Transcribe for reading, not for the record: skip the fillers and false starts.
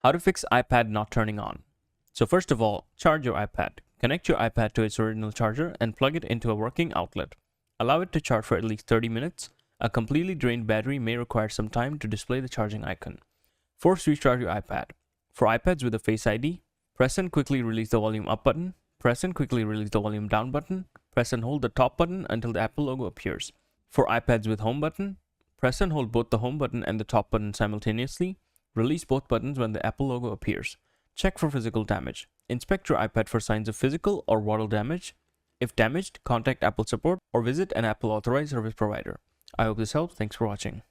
How to fix iPad not turning on. So first of all, charge your iPad. Connect your iPad to its original charger and plug it into a working outlet. Allow it to charge for at least 30 minutes. A completely drained battery may require some time to display the charging icon. Force restart your iPad. For iPads with a Face ID, press and quickly release the volume up button. Press and quickly release the volume down button. Press and hold the top button until the Apple logo appears. For iPads with home button, press and hold both the home button and the top button simultaneously. Release both buttons when the Apple logo appears. Check for physical damage. Inspect your iPad for signs of physical or water damage. If damaged, contact Apple support or visit an Apple authorized service provider. I hope this helps. Thanks for watching.